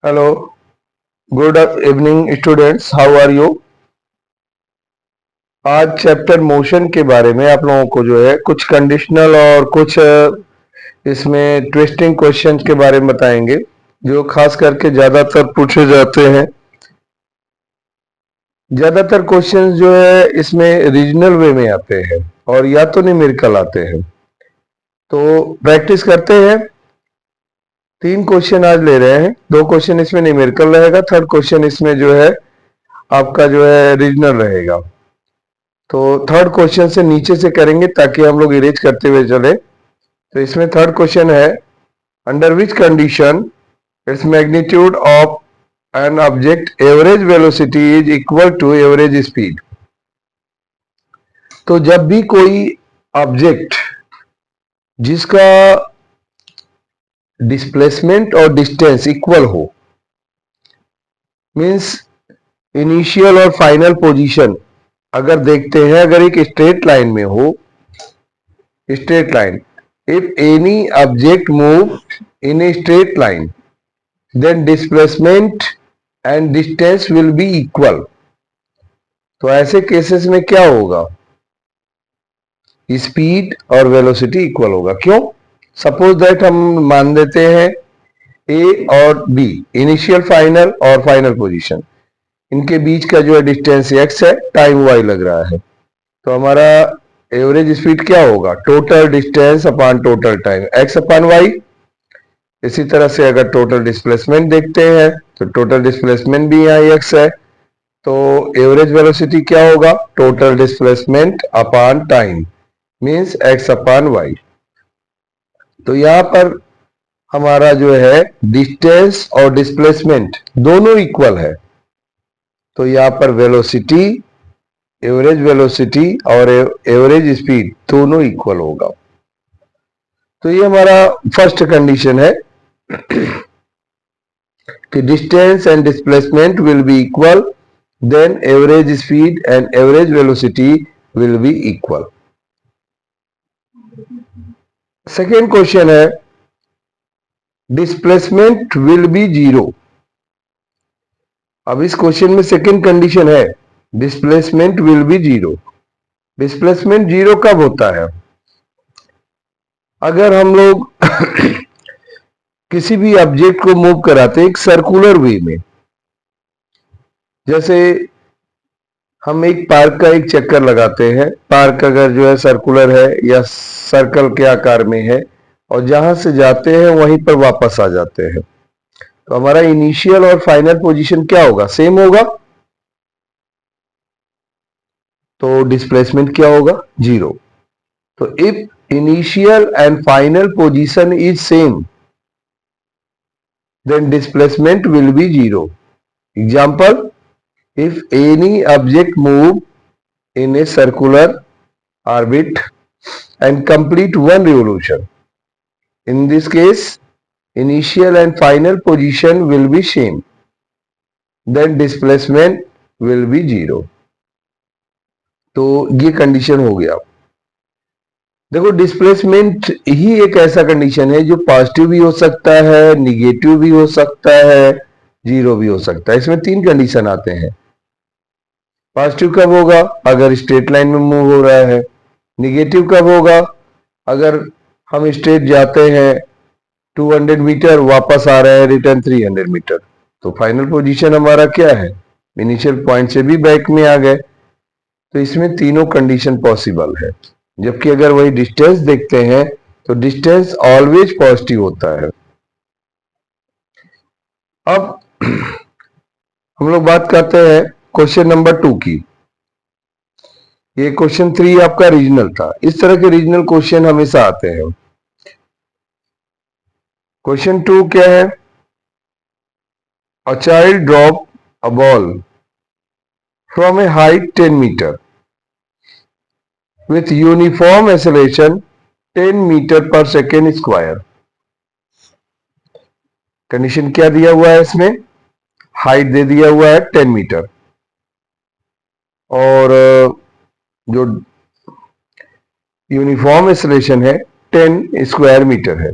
Hello, good evening students, how are you. आज chapter motion के बारे में आप लोगों को जो है कुछ कंडीशनल और कुछ इसमें ट्विस्टिंग क्वेश्चंस के बारे में बताएंगे जो खास करके ज्यादातर पूछे जाते हैं। ज्यादातर क्वेश्चंस जो है इसमें रीजनल वे में आते हैं और या तो न्यूमेरिकल आते हैं। तो प्रैक्टिस करते हैं। 3 क्वेश्चन आज ले रहे हैं, 2 क्वेश्चन इसमें न्यूमेरिकल रहेगा, थर्ड क्वेश्चन इसमें जो है आपका जो है रीजनल रहेगा। तो थर्ड क्वेश्चन से नीचे से करेंगे ताकि हम लोग इरेज करते हुए चले। तो इसमें थर्ड क्वेश्चन है, under which condition its magnitude of an object average velocity is equal to average speed. तो जब भी कोई ऑब्जेक्ट जिसका डिस्प्लेसमेंट और डिस्टेंस इक्वल हो, मींस इनिशियल और फाइनल पोजीशन अगर देखते हैं, अगर एक स्ट्रेट लाइन में हो, straight line, if any object move in a straight line then displacement and distance will be equal। तो ऐसे केसेस में क्या होगा, स्पीड और वेलोसिटी इक्वल होगा। क्यों? सपोज दैट हम मान देते हैं ए और बी, इनिशियल फाइनल और फाइनल पोजीशन, इनके बीच का जो है डिस्टेंस एक्स है, टाइम वाई लग रहा है। तो हमारा एवरेज स्पीड क्या होगा, total distance upon total time, X upon Y. इसी तरह से अगर टोटल डिस्प्लेसमेंट देखते हैं तो टोटल डिस्प्लेसमेंट भी यहाँ एक्स है। तो एवरेज वेलोसिटी क्या होगा, total displacement upon time, means X upon Y. तो यहाँ पर हमारा जो है डिस्टेंस और डिस्प्लेसमेंट दोनों इक्वल है। तो यहाँ पर वेलोसिटी और एवरेज स्पीड दोनों इक्वल होगा। तो ये हमारा फर्स्ट कंडीशन है कि distance and displacement will be equal, then average speed and average velocity will be equal। Second question है, डिस्प्लेसमेंट विल बी जीरो। अब इस क्वेश्चन में सेकेंड कंडीशन है displacement will be zero. Displacement zero कब होता है, अगर हम लोग किसी भी ऑब्जेक्ट को मूव कराते हैं एक सर्कुलर वे में। जैसे हम एक पार्क का एक चक्कर लगाते हैं, पार्क अगर जो है सर्कुलर है या सर्कल के आकार में है और जहां से जाते हैं वहीं पर वापस आ जाते हैं, तो हमारा इनिशियल और फाइनल पोजीशन क्या होगा, सेम होगा। तो डिस्प्लेसमेंट क्या होगा, जीरो। तो if initial and final position is same then displacement will be zero. Example, if any object move in a circular orbit and complete one revolution, in this case initial and final position will be same, then displacement will be zero। तो ये condition हो गया। देखो, displacement ही एक ऐसा condition है जो positive भी हो सकता है, निगेटिव भी हो सकता है, जीरो भी हो सकता है। इसमें 3 कंडीशन आते हैं। पॉजिटिव कब होगा, अगर स्ट्रेट लाइन में मूव हो रहा है। निगेटिव कब होगा, अगर हम स्ट्रेट जाते हैं 200 मीटर, वापस आ रहे हैं रिटर्न 300 मीटर। तो फाइनल पोजीशन हमारा क्या है, इनिशियल पॉइंट से भी बैक में आ गए। तो इसमें तीनों कंडीशन पॉसिबल है। जबकि अगर वही डिस्टेंस देखते हैं तो डिस्टेंस ऑलवेज पॉजिटिव होता है। अब हम लोग बात करते हैं क्वेश्चन नंबर 2 की। ये क्वेश्चन 3 आपका रीजनल था। इस तरह के रीजनल क्वेश्चन हमेशा आते हैं। क्वेश्चन 2 क्या है, a child drop a ball from a height 10 meter with uniform acceleration 10 meter per second square. Condition क्या दिया हुआ है इसमें, हाइट दे दिया हुआ है 10 मीटर और जो यूनिफॉर्म एक्सेलरेशन है 10 स्क्वायर मीटर है।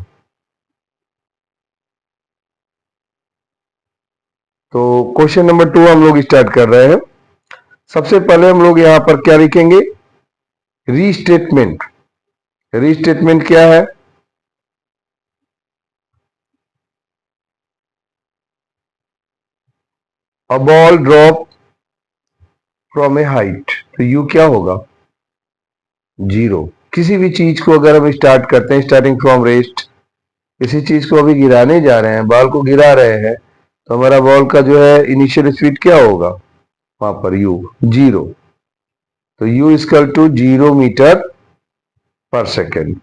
तो क्वेश्चन नंबर 2 हम लोग स्टार्ट कर रहे हैं। सबसे पहले हम लोग यहां पर क्या लिखेंगे, रीस्टेटमेंट। रीस्टेटमेंट क्या है, a ball drop from a height, तो यू क्या होगा, 0। किसी भी चीज को अगर हम स्टार्ट करते हैं, स्टार्टिंग फ्रॉम रेस्ट, किसी चीज को अभी गिराने जा रहे हैं, बॉल को गिरा रहे हैं, तो हमारा बॉल का जो है इनिशियल स्पीड क्या होगा, वहां पर यू 0। तो you equal to 0 meter per second.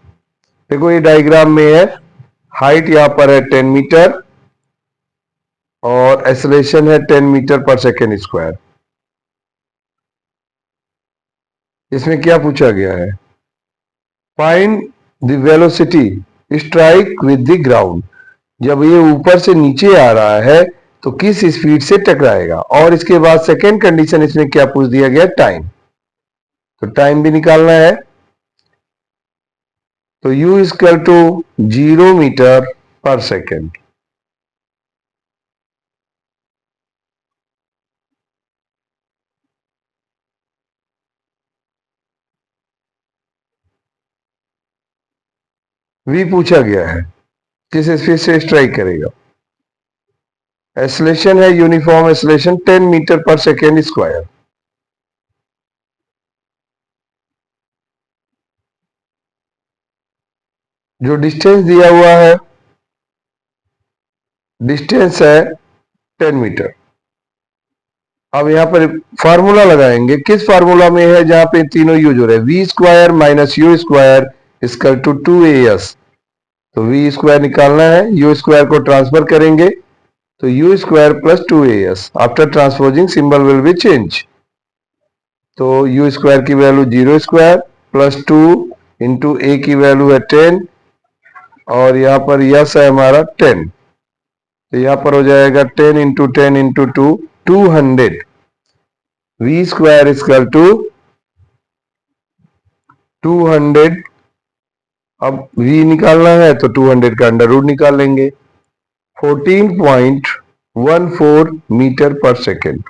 देखो ये डायग्राम में है, हाइट यहां पर है 10 मीटर और एक्सेलरेशन है 10 मीटर पर सेकेंड स्क्वायर। इसमें क्या पूछा गया है, find the velocity strike with the ground. जब ये ऊपर से नीचे आ रहा है तो किस स्पीड से टकराएगा, और इसके बाद सेकेंड कंडीशन इसमें क्या पूछ दिया गया, टाइम। तो टाइम भी निकालना है। तो u equal to 0 meter per second. v पूछा गया है, किस स्पीड से स्ट्राइक करेगा। एक्सेलरेशन है uniform acceleration 10 meter per second square. जो डिस्टेंस दिया हुआ है, डिस्टेंस है 10 मीटर। अब यहां पर फार्मूला लगाएंगे, किस फार्मूला में है, जहां पे तीनों यूज हो रहे हैं, V square minus U square equal to 2as। तो वी स्क्वायर निकालना है, यू स्क्वायर को ट्रांसफर करेंगे तो you square plus 2as। After transposing symbol will be change. तो यू स्क्वायर की वैल्यू 0 स्क्वायर प्लस 2 इंटू ए की वैल्यू है 10 और यहाँ पर यस है हमारा 10। तो यहाँ पर हो जाएगा 10 into 10 into 2 200। V square equal to 200। अब v निकालना है तो 200 का अंडर रूट निकाल लेंगे, 14.14 मीटर पर सेकेंड।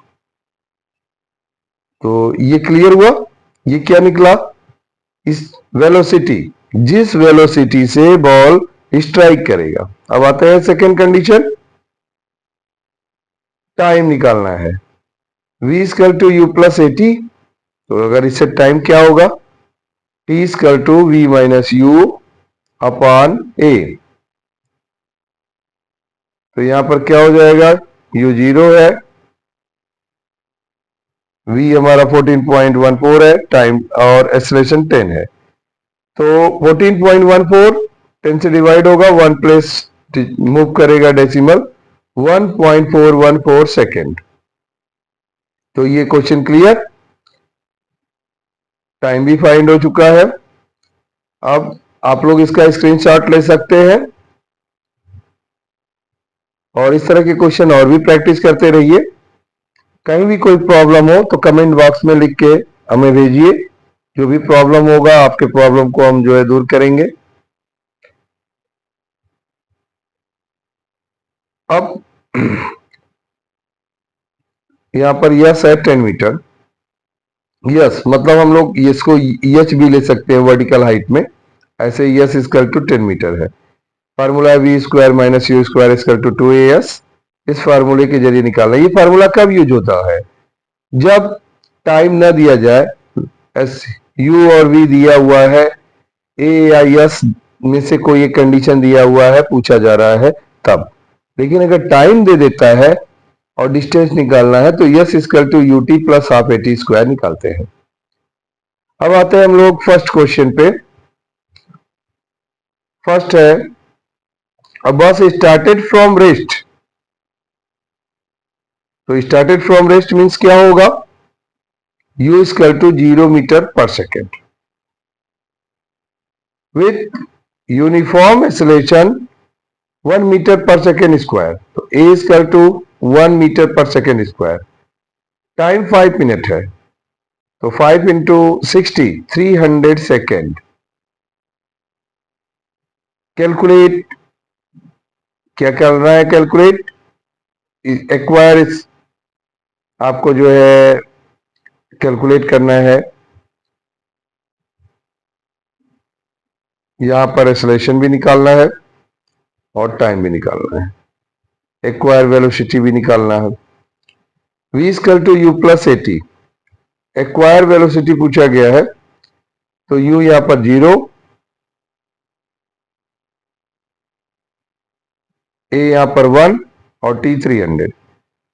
तो ये क्लियर हुआ, ये क्या निकला, इस वेलोसिटी, जिस वेलोसिटी से बॉल स्ट्राइक करेगा। अब आता है सेकेंड कंडीशन, टाइम निकालना है। v equal to U plus 80। तो अगर इससे टाइम क्या होगा, t equal to v minus U upon a। तो यहां पर क्या हो जाएगा, u 0 है, v हमारा 14.14 है, टाइम और एक्सेलरेशन 10 है। तो 14.14 10 से डिवाइड होगा, 1 प्लेस मूव करेगा डेसिमल, 1.414 सेकेंड। तो ये क्वेश्चन क्लियर, टाइम भी फाइंड हो चुका है। अब आप लोग इसका स्क्रीनशॉट ले सकते हैं और इस तरह के क्वेश्चन और भी प्रैक्टिस करते रहिए। कहीं भी कोई प्रॉब्लम हो तो कमेंट बॉक्स में लिख के हमें भेजिए, जो भी प्रॉब्लम होगा आपके प्रॉब्लम को हम जो है दूर करेंगे। अब यहां पर यस है 10 मीटर, यस मतलब हम लोग इसको यच भी ले सकते हैं वर्टिकल हाइट में, ऐसे यस इक्वल टू 10 मीटर है। Formula V square minus U square equal to 2as। इस फार्मूले के जरिए निकालना। ये फार्मूला कब यूज होता है, जब टाइम ना दिया जाए, एस यू और वी दिया हुआ है, ए या यस में से कोई एक कंडीशन दिया हुआ है, पूछा जा रहा है तब। लेकिन अगर टाइम दे देता है और डिस्टेंस निकालना है तो S equal to U T plus half A T square निकालते हैं। अब आते हैं हम लोग फर्स्ट क्वेश्चन पे। फर्स्ट है, a bus started from rest. तो स्टार्टेड फ्रॉम रेस्ट मीन्स क्या होगा, u equal to 0 meter per second with uniform acceleration 1 meter per second square. तो a equal to 1 meter per second square. Time 5 minute है, तो 5 into 60 300 second. Calculate, क्या करना है, calculate acquire आपको जो है कैलकुलेट करना है। यहां पर एक्सेलरेशन भी निकालना है और टाइम भी निकालना है, एक्वायर वेलोसिटी भी निकालना है। v equal to u plus A T, acquire velocity पूछा गया है तो u यहां पर 0, a यहां पर 1 और t 300।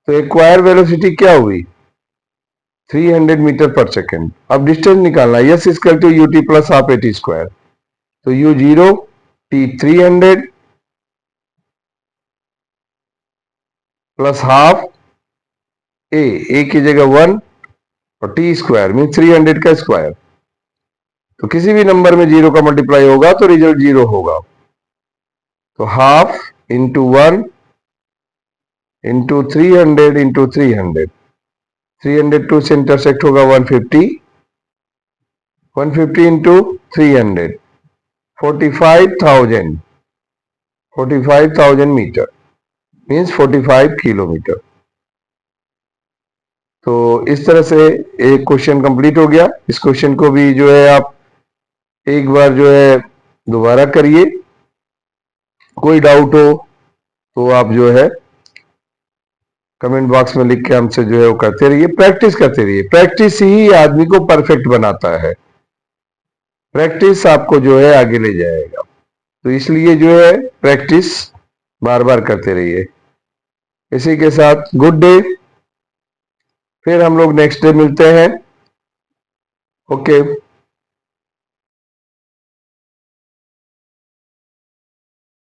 तो एक्वायर वेलोसिटी क्या हुई 300 मीटर पर सेकेंड। अब डिस्टेंस निकालना है, s equal to ut plus half A T square, तो u 0, t 300 plus half a की जगह 1 और t स्क्वायर मीन 300 का स्क्वायर। तो किसी भी नंबर में 0 का मल्टीप्लाई होगा तो रिजल्ट 0 होगा। तो हाफ इंटू 1 इंटू 300 इंटू 300, 302 से इंटरसेक्ट होगा 150, 150 इंटू 300, 45,000, 45,000 मीटर मीन्स 45 किलोमीटर। तो इस तरह से एक क्वेश्चन कंप्लीट हो गया। इस क्वेश्चन को भी जो है आप एक बार जो है दोबारा करिए, कोई डाउट हो तो आप जो है कमेंट बॉक्स में लिख के हमसे जो है वो करते रहिए, प्रैक्टिस करते रहिए। प्रैक्टिस ही आदमी को परफेक्ट बनाता है, प्रैक्टिस आपको जो है आगे ले जाएगा। तो इसलिए जो है प्रैक्टिस बार बार करते रहिए। इसी के साथ गुड डे, फिर हम लोग नेक्स्ट डे मिलते हैं। ओके।